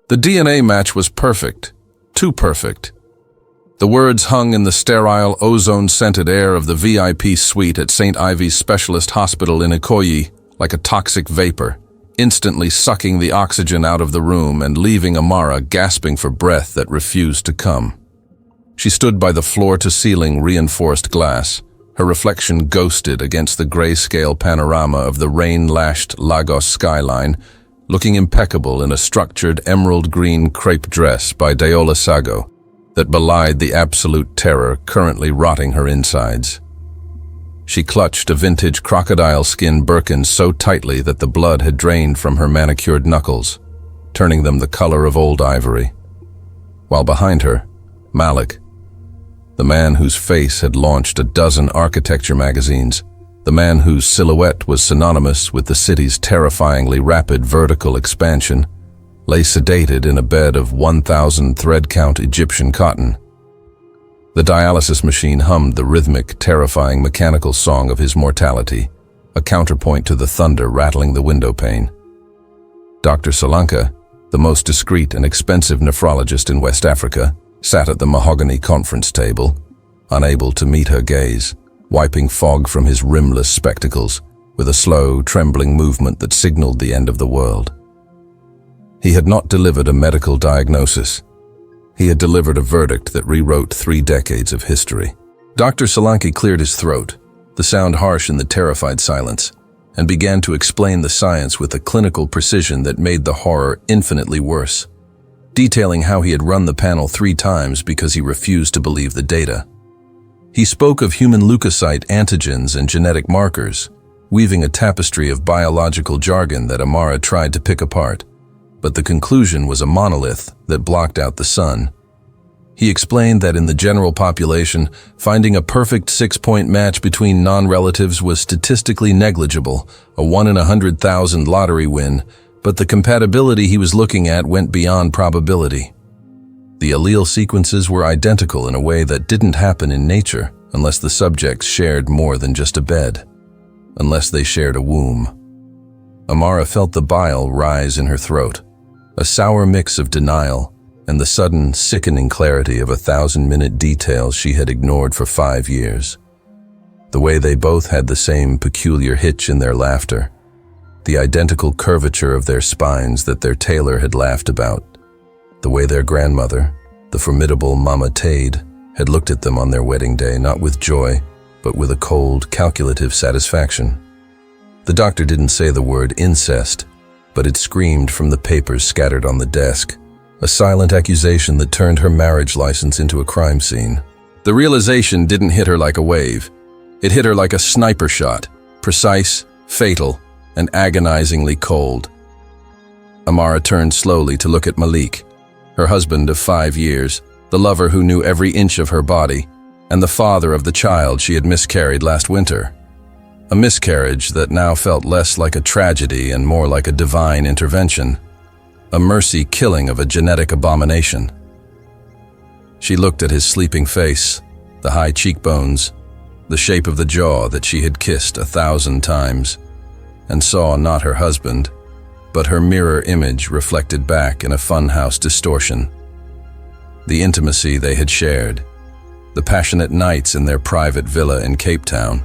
The DNA match was perfect, too perfect. The words hung in the sterile, ozone-scented air of the VIP suite at St. Ivy's Specialist Hospital in Ikoyi like a toxic vapor, instantly sucking the oxygen out of the room and leaving Amara gasping for breath that refused to come. She stood by the floor-to-ceiling reinforced glass, her reflection ghosted against the grayscale panorama of the rain-lashed Lagos skyline, looking impeccable in a structured emerald-green crepe dress by Deola Sago that belied the absolute terror currently rotting her insides. She clutched a vintage crocodile skin Birkin so tightly that the blood had drained from her manicured knuckles, turning them the color of old ivory. While behind her, Malik, the man whose face had launched a dozen architecture magazines, the man whose silhouette was synonymous with the city's terrifyingly rapid vertical expansion, lay sedated in a bed of 1,000 thread-count Egyptian cotton. The dialysis machine hummed the rhythmic, terrifying mechanical song of his mortality, a counterpoint to the thunder rattling the window pane. Dr. Solanka, the most discreet and expensive nephrologist in West Africa, sat at the mahogany conference table, unable to meet her gaze, wiping fog from his rimless spectacles with a slow, trembling movement that signaled the end of the world. He had not delivered a medical diagnosis. He had delivered a verdict that rewrote 3 decades of history. Dr. Solanki cleared his throat, the sound harsh in the terrified silence, and began to explain the science with a clinical precision that made the horror infinitely worse, detailing how he had run the panel 3 times because he refused to believe the data. He spoke of human leukocyte antigens and genetic markers, weaving a tapestry of biological jargon that Amara tried to pick apart. But the conclusion was a monolith that blocked out the sun. He explained that in the general population, finding a perfect 6-point match between non-relatives was statistically negligible, a 1 in 100,000 lottery win, but the compatibility he was looking at went beyond probability. The allele sequences were identical in a way that didn't happen in nature unless the subjects shared more than just a bed, unless they shared a womb. Amara felt the bile rise in her throat, a sour mix of denial and the sudden, sickening clarity of 1,000-minute details she had ignored for 5 years. The way they both had the same peculiar hitch in their laughter, the identical curvature of their spines that their tailor had laughed about, the way their grandmother, the formidable Mama Tade, had looked at them on their wedding day, not with joy, but with a cold, calculative satisfaction. The doctor didn't say the word incest, but it screamed from the papers scattered on the desk, a silent accusation that turned her marriage license into a crime scene. The realization didn't hit her like a wave. It hit her like a sniper shot, precise, fatal, and agonizingly cold. Amara turned slowly to look at Malik, her husband of 5 years, the lover who knew every inch of her body, and the father of the child she had miscarried last winter. A miscarriage that now felt less like a tragedy and more like a divine intervention, a mercy killing of a genetic abomination. She looked at his sleeping face, the high cheekbones, the shape of the jaw that she had kissed 1,000 times, and saw not her husband, but her mirror image reflected back in a funhouse distortion. The intimacy they had shared, the passionate nights in their private villa in Cape Town,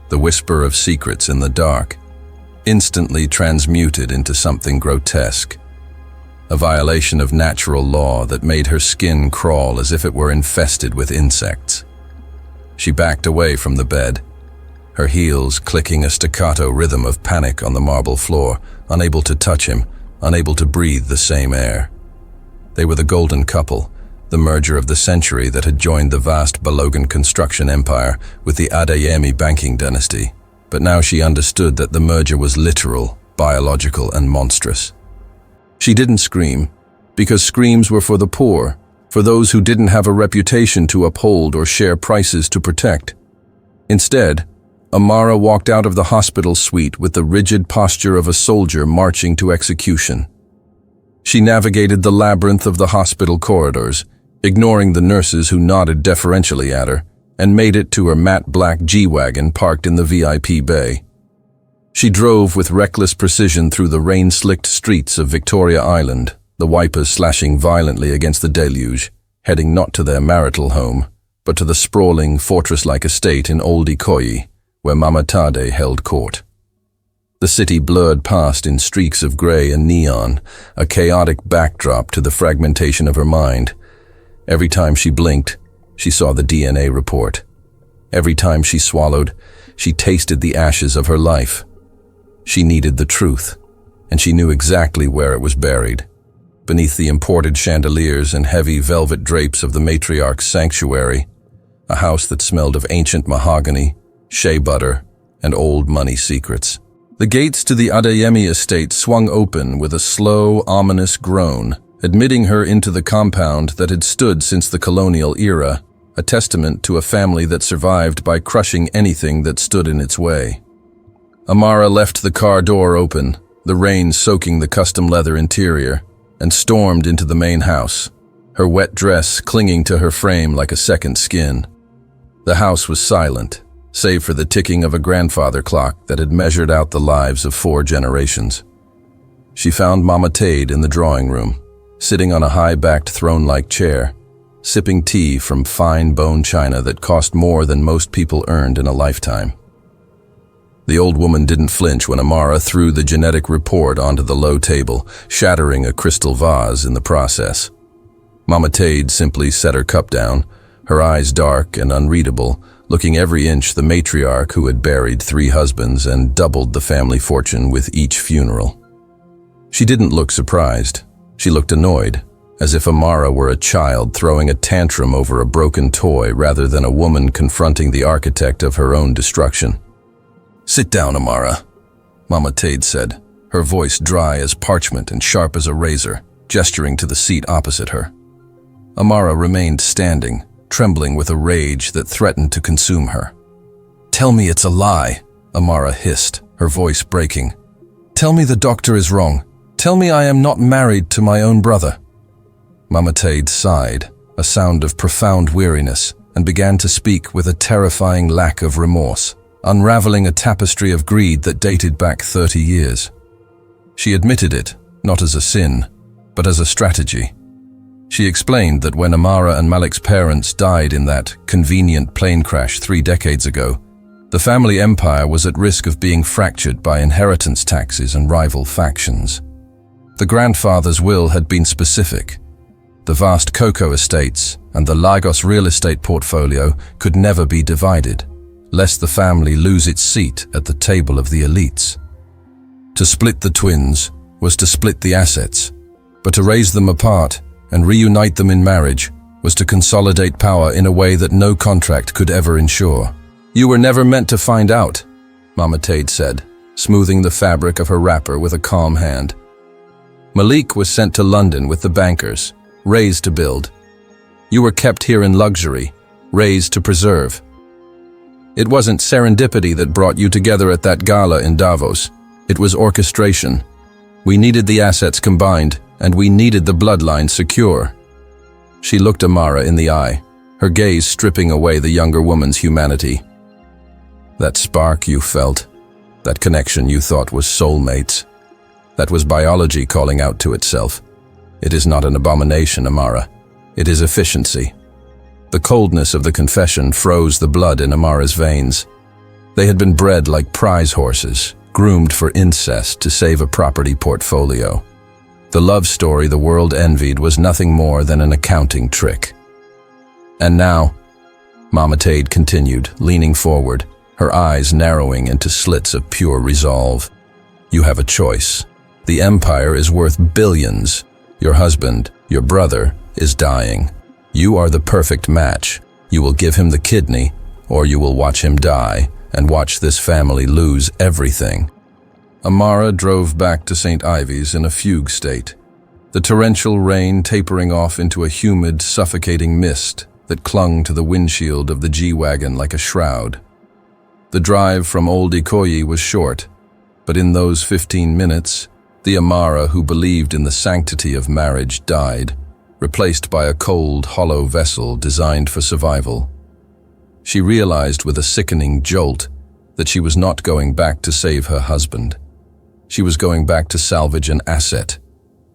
the whisper of secrets in the dark, instantly transmuted into something grotesque, a violation of natural law that made her skin crawl as if it were infested with insects. She backed away from the bed, her heels clicking a staccato rhythm of panic on the marble floor, unable to touch him, unable to breathe the same air. They were the golden couple, the merger of the century that had joined the vast Balogan construction empire with the Adeyemi banking dynasty. But now she understood that the merger was literal, biological, and monstrous. She didn't scream, because screams were for the poor, for those who didn't have a reputation to uphold or share prices to protect. Instead, Amara walked out of the hospital suite with the rigid posture of a soldier marching to execution. She navigated the labyrinth of the hospital corridors, ignoring the nurses who nodded deferentially at her, and made it to her matte black G-Wagon parked in the VIP bay. She drove with reckless precision through the rain-slicked streets of Victoria Island, the wipers slashing violently against the deluge, heading not to their marital home, but to the sprawling, fortress-like estate in Old Ikoyi, where Mama Tade held court. The city blurred past in streaks of grey and neon, a chaotic backdrop to the fragmentation of her mind. Every time she blinked, she saw the DNA report. Every time she swallowed, she tasted the ashes of her life. She needed the truth, and she knew exactly where it was buried, beneath the imported chandeliers and heavy velvet drapes of the matriarch's sanctuary, a house that smelled of ancient mahogany, shea butter, and old money secrets. The gates to the Adeyemi estate swung open with a slow, ominous groan, admitting her into the compound that had stood since the colonial era, a testament to a family that survived by crushing anything that stood in its way. Amara left the car door open, the rain soaking the custom leather interior, and stormed into the main house, her wet dress clinging to her frame like a second skin. The house was silent, save for the ticking of a grandfather clock that had measured out the lives of 4 generations. She found Mama Tade in the drawing room, sitting on a high-backed throne-like chair, sipping tea from fine bone china that cost more than most people earned in a lifetime. The old woman didn't flinch when Amara threw the genetic report onto the low table, shattering a crystal vase in the process. Mama Tade simply set her cup down, her eyes dark and unreadable, looking every inch the matriarch who had buried 3 husbands and doubled the family fortune with each funeral. She didn't look surprised. She looked annoyed, as if Amara were a child throwing a tantrum over a broken toy rather than a woman confronting the architect of her own destruction. "Sit down, Amara," Mama Tade said, her voice dry as parchment and sharp as a razor, gesturing to the seat opposite her. Amara remained standing, trembling with a rage that threatened to consume her. "Tell me it's a lie," Amara hissed, her voice breaking. "Tell me the doctor is wrong. Tell me I am not married to my own brother." Mama Tade sighed, a sound of profound weariness, and began to speak with a terrifying lack of remorse, unraveling a tapestry of greed that dated back 30 years. She admitted it, not as a sin, but as a strategy. She explained that when Amara and Malik's parents died in that convenient plane crash 3 decades ago, the family empire was at risk of being fractured by inheritance taxes and rival factions. The grandfather's will had been specific. The vast cocoa estates and the Lagos real estate portfolio could never be divided, lest the family lose its seat at the table of the elites. To split the twins was to split the assets, but to raise them apart and reunite them in marriage was to consolidate power in a way that no contract could ever ensure. "You were never meant to find out," Mama Tade said, smoothing the fabric of her wrapper with a calm hand. "Malik was sent to London with the bankers, raised to build. You were kept here in luxury, raised to preserve. It wasn't serendipity that brought you together at that gala in Davos. It was orchestration. We needed the assets combined, and we needed the bloodline secure." She looked Amara in the eye, her gaze stripping away the younger woman's humanity. "That spark you felt, that connection you thought was soulmates, that was biology calling out to itself. It is not an abomination, Amara. It is efficiency." The coldness of the confession froze the blood in Amara's veins. They had been bred like prize horses, groomed for incest to save a property portfolio. The love story the world envied was nothing more than an accounting trick. "And now," Mama Tade continued, leaning forward, her eyes narrowing into slits of pure resolve, "you have a choice. The empire is worth billions. Your husband, your brother, is dying. You are the perfect match. You will give him the kidney, or you will watch him die and watch this family lose everything." Amara drove back to St. Ivy's in a fugue state, the torrential rain tapering off into a humid, suffocating mist that clung to the windshield of the G-Wagon like a shroud. The drive from Old Ikoyi was short, but in those 15 minutes, the Amara who believed in the sanctity of marriage died, replaced by a cold, hollow vessel designed for survival. She realized with a sickening jolt that she was not going back to save her husband. She was going back to salvage an asset,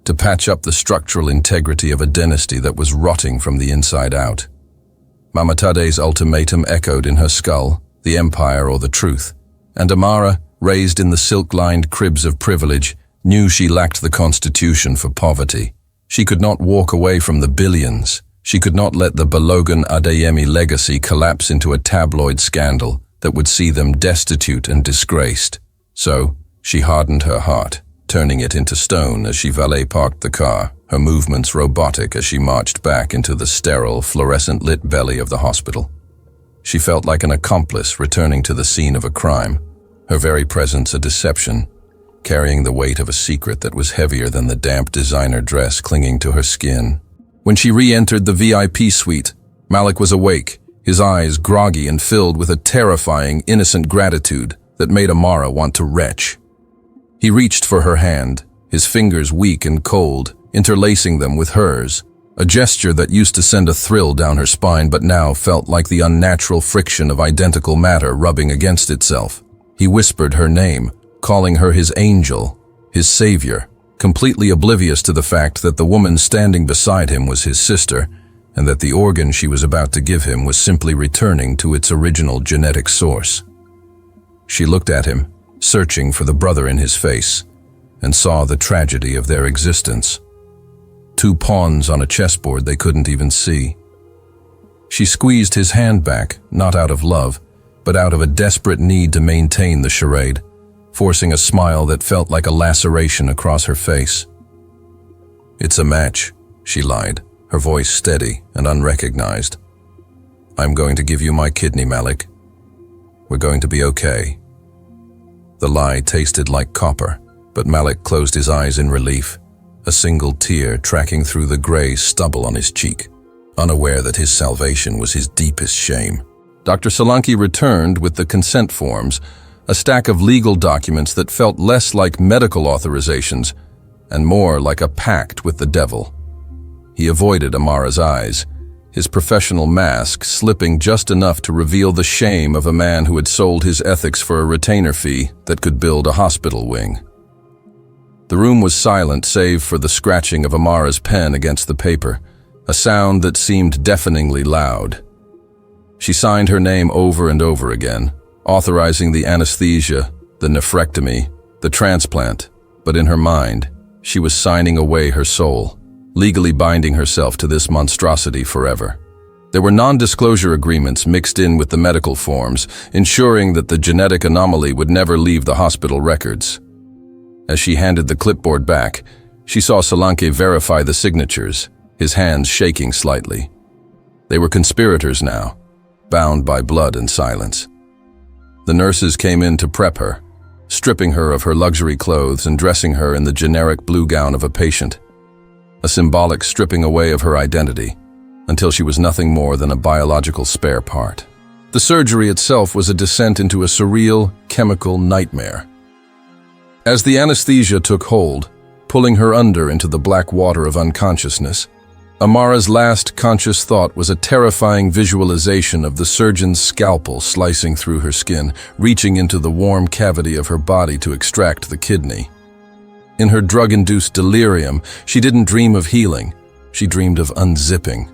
to patch up the structural integrity of a dynasty that was rotting from the inside out. Mamatade's ultimatum echoed in her skull, the empire or the truth, and Amara, raised in the silk-lined cribs of privilege, knew she lacked the constitution for poverty. She could not walk away from the billions. She could not let the Balogun Adeyemi legacy collapse into a tabloid scandal that would see them destitute and disgraced. So, she hardened her heart, turning it into stone as she valet-parked the car, her movements robotic as she marched back into the sterile, fluorescent-lit belly of the hospital. She felt like an accomplice returning to the scene of a crime, her very presence a deception, carrying the weight of a secret that was heavier than the damp designer dress clinging to her skin. When she re-entered the VIP suite, Malik was awake, his eyes groggy and filled with a terrifying, innocent gratitude that made Amara want to retch. He reached for her hand, his fingers weak and cold, interlacing them with hers, a gesture that used to send a thrill down her spine but now felt like the unnatural friction of identical matter rubbing against itself. He whispered her name, calling her his angel, his savior, completely oblivious to the fact that the woman standing beside him was his sister, and that the organ she was about to give him was simply returning to its original genetic source. She looked at him, searching for the brother in his face, and saw the tragedy of their existence. Two pawns on a chessboard they couldn't even see. She squeezed his hand back, not out of love, but out of a desperate need to maintain the charade, forcing a smile that felt like a laceration across her face. "It's a match," she lied, her voice steady and unrecognized. "I'm going to give you my kidney, Malik. We're going to be okay." The lie tasted like copper, but Malik closed his eyes in relief, a single tear tracking through the gray stubble on his cheek, unaware that his salvation was his deepest shame. Dr. Solanki returned with the consent forms, a stack of legal documents that felt less like medical authorizations and more like a pact with the devil. He avoided Amara's eyes, his professional mask slipping just enough to reveal the shame of a man who had sold his ethics for a retainer fee that could build a hospital wing. The room was silent save for the scratching of Amara's pen against the paper, a sound that seemed deafeningly loud. She signed her name over and over again, authorizing the anesthesia, the nephrectomy, the transplant, but in her mind, she was signing away her soul, legally binding herself to this monstrosity forever. There were non-disclosure agreements mixed in with the medical forms, ensuring that the genetic anomaly would never leave the hospital records. As she handed the clipboard back, she saw Solanke verify the signatures, his hands shaking slightly. They were conspirators now, bound by blood and silence. The nurses came in to prep her, stripping her of her luxury clothes and dressing her in the generic blue gown of a patient, a symbolic stripping away of her identity, until she was nothing more than a biological spare part. The surgery itself was a descent into a surreal, chemical nightmare. As the anesthesia took hold, pulling her under into the black water of unconsciousness, Amara's last conscious thought was a terrifying visualization of the surgeon's scalpel slicing through her skin, reaching into the warm cavity of her body to extract the kidney. In her drug-induced delirium, she didn't dream of healing. She dreamed of unzipping.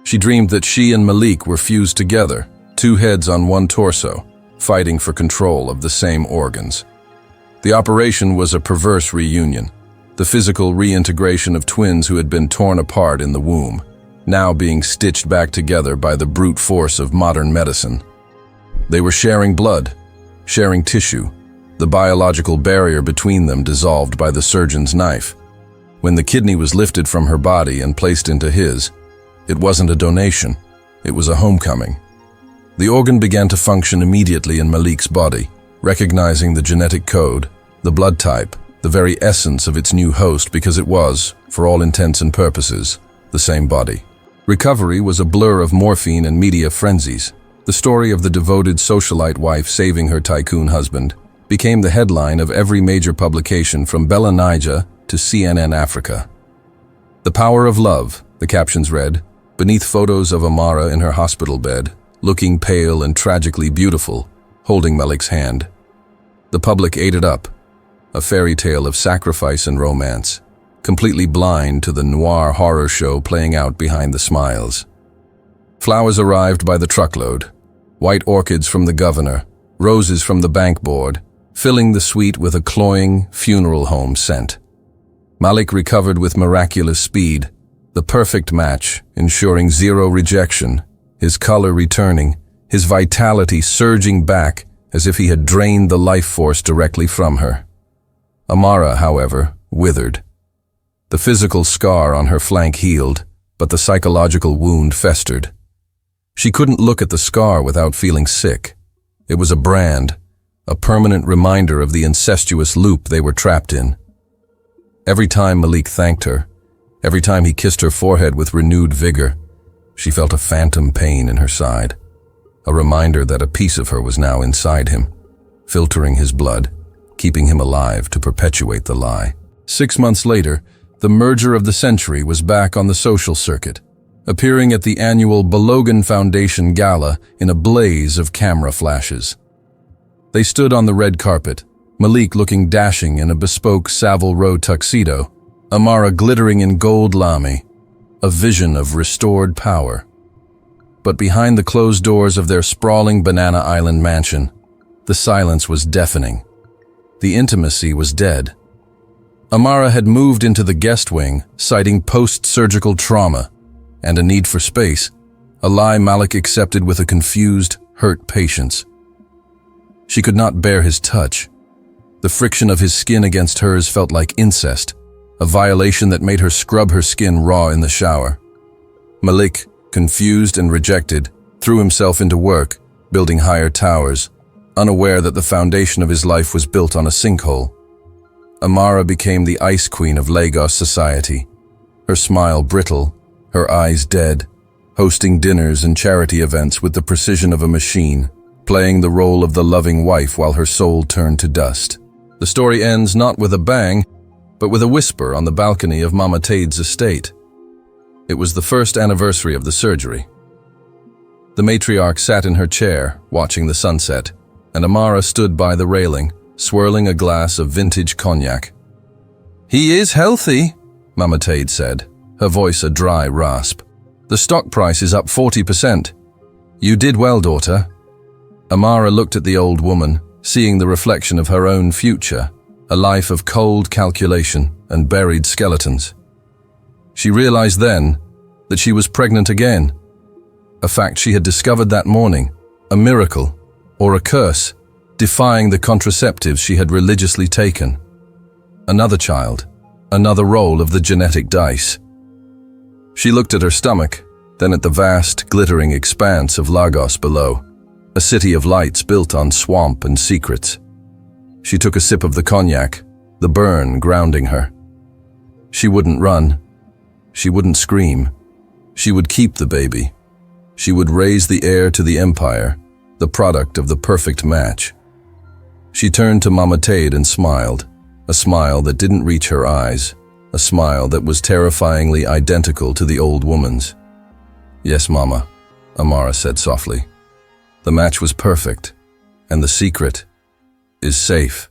She dreamed that she and Malik were fused together, two heads on one torso, fighting for control of the same organs. The operation was a perverse reunion, the physical reintegration of twins who had been torn apart in the womb, now being stitched back together by the brute force of modern medicine. They were sharing blood, sharing tissue, the biological barrier between them dissolved by the surgeon's knife. When the kidney was lifted from her body and placed into his, it wasn't a donation, it was a homecoming. The organ began to function immediately in Malik's body, recognizing the genetic code, the blood type, the very essence of its new host because it was, for all intents and purposes, the same body. Recovery was a blur of morphine and media frenzies. The story of the devoted socialite wife saving her tycoon husband became the headline of every major publication from Bella Naija to CNN Africa. "The Power of Love," the captions read, beneath photos of Amara in her hospital bed, looking pale and tragically beautiful, holding Malik's hand. The public ate it up, a fairy tale of sacrifice and romance, completely blind to the noir horror show playing out behind the smiles. Flowers arrived by the truckload, white orchids from the governor, roses from the bank board, filling the suite with a cloying funeral home scent. Malik recovered with miraculous speed, the perfect match, ensuring zero rejection, his color returning, his vitality surging back as if he had drained the life force directly from her. Amara, however, withered. The physical scar on her flank healed, but the psychological wound festered. She couldn't look at the scar without feeling sick. It was a brand, a permanent reminder of the incestuous loop they were trapped in. Every time Malik thanked her, every time he kissed her forehead with renewed vigor, she felt a phantom pain in her side, a reminder that a piece of her was now inside him, filtering his blood, keeping him alive to perpetuate the lie. 6 months later, the merger of the century was back on the social circuit, appearing at the annual Balogan Foundation Gala in a blaze of camera flashes. They stood on the red carpet, Malik looking dashing in a bespoke Savile Row tuxedo, Amara glittering in gold lame, a vision of restored power. But behind the closed doors of their sprawling Banana Island mansion, the silence was deafening. The intimacy was dead. Amara had moved into the guest wing, citing post-surgical trauma and a need for space, a lie Malik accepted with a confused, hurt patience. She could not bear his touch. The friction of his skin against hers felt like incest, a violation that made her scrub her skin raw in the shower. Malik, confused and rejected, threw himself into work, building higher towers, unaware that the foundation of his life was built on a sinkhole. Amara became the ice queen of Lagos society, her smile brittle, her eyes dead, hosting dinners and charity events with the precision of a machine, playing the role of the loving wife while her soul turned to dust. The story ends not with a bang, but with a whisper on the balcony of Mama Tade's estate. It was the first anniversary of the surgery. The matriarch sat in her chair, watching the sunset, and Amara stood by the railing, swirling a glass of vintage cognac. "He is healthy," Mama Tade said, her voice a dry rasp. "The stock price is up 40%. You did well, daughter." Amara looked at the old woman, seeing the reflection of her own future, a life of cold calculation and buried skeletons. She realized then that she was pregnant again, a fact she had discovered that morning, a miracle, or a curse, defying the contraceptives she had religiously taken. Another child, another roll of the genetic dice. She looked at her stomach, then at the vast, glittering expanse of Lagos below, a city of lights built on swamp and secrets. She took a sip of the cognac, the burn grounding her. She wouldn't run. She wouldn't scream. She would keep the baby. She would raise the heir to the empire, the product of the perfect match. She turned to Mama Tade and smiled, a smile that didn't reach her eyes, a smile that was terrifyingly identical to the old woman's. "Yes, Mama," Amara said softly. "The match was perfect, and the secret is safe."